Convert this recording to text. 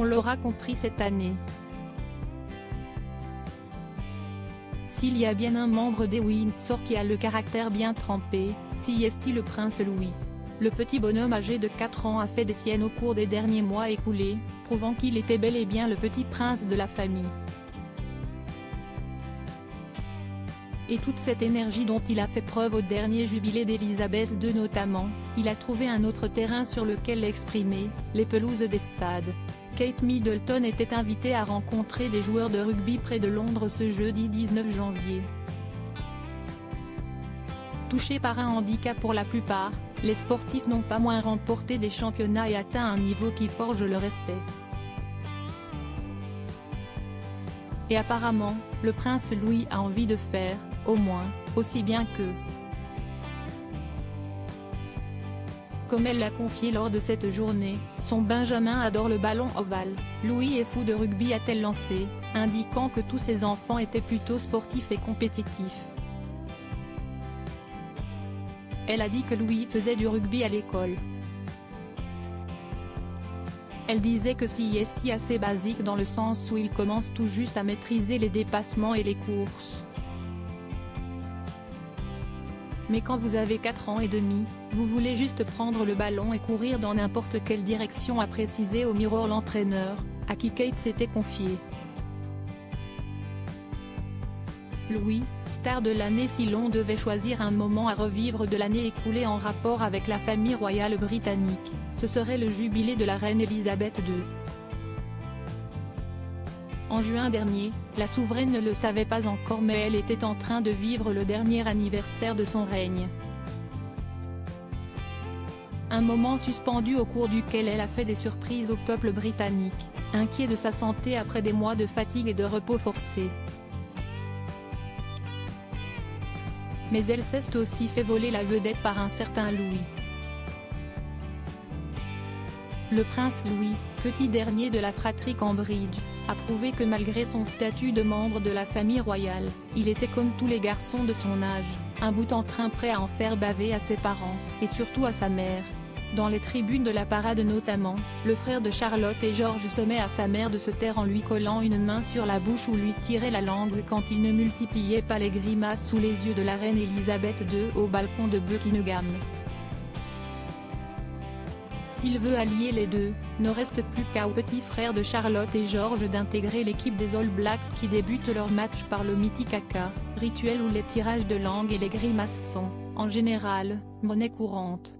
On l'aura compris cette année. S'il y a bien un membre des Windsor qui a le caractère bien trempé, c'est le prince Louis. Le petit bonhomme âgé de 4 ans a fait des siennes au cours des derniers mois écoulés, prouvant qu'il était bel et bien le petit prince de la famille. Et toute cette énergie dont il a fait preuve au dernier jubilé d'Elisabeth II notamment, il a trouvé un autre terrain sur lequel l'exprimer, les pelouses des stades. Kate Middleton était invitée à rencontrer des joueurs de rugby près de Londres ce jeudi 19 janvier. Touchés par un handicap pour la plupart, les sportifs n'ont pas moins remporté des championnats et atteint un niveau qui forge le respect. Et apparemment, le prince Louis a envie de faire, au moins, aussi bien qu'eux. Comme elle l'a confié lors de cette journée, son Benjamin adore le ballon ovale. Louis est fou de rugby, a-t-elle lancé, indiquant que tous ses enfants étaient plutôt sportifs et compétitifs. Elle a dit que Louis faisait du rugby à l'école. Elle disait que c'est assez basique dans le sens où il commence tout juste à maîtriser les dépassements et les courses. Mais quand vous avez 4 ans et demi, vous voulez juste prendre le ballon et courir dans n'importe quelle direction, a précisé au Mirror l'entraîneur, à qui Kate s'était confiée. Louis, star de l'année. Si l'on devait choisir un moment à revivre de l'année écoulée en rapport avec la famille royale britannique, ce serait le jubilé de la reine Elisabeth II. En juin dernier, la souveraine ne le savait pas encore, mais elle était en train de vivre le dernier anniversaire de son règne. Un moment suspendu au cours duquel elle a fait des surprises au peuple britannique, inquiet de sa santé après des mois de fatigue et de repos forcé. Mais elle s'est aussi fait voler la vedette par un certain Louis. Le prince Louis, petit dernier de la fratrie Cambridge, a prouvé que malgré son statut de membre de la famille royale, il était comme tous les garçons de son âge, un bout en train prêt à en faire baver à ses parents, et surtout à sa mère. Dans les tribunes de la parade notamment, le frère de Charlotte et George sommait à sa mère de se taire en lui collant une main sur la bouche ou lui tirait la langue quand il ne multipliait pas les grimaces sous les yeux de la reine Elisabeth II au balcon de Buckingham. S'il veut allier les deux, ne reste plus qu'au petit frère de Charlotte et George d'intégrer l'équipe des All Blacks qui débutent leur match par le mythique haka, rituel où les tirages de langue et les grimaces sont, en général, monnaie courante.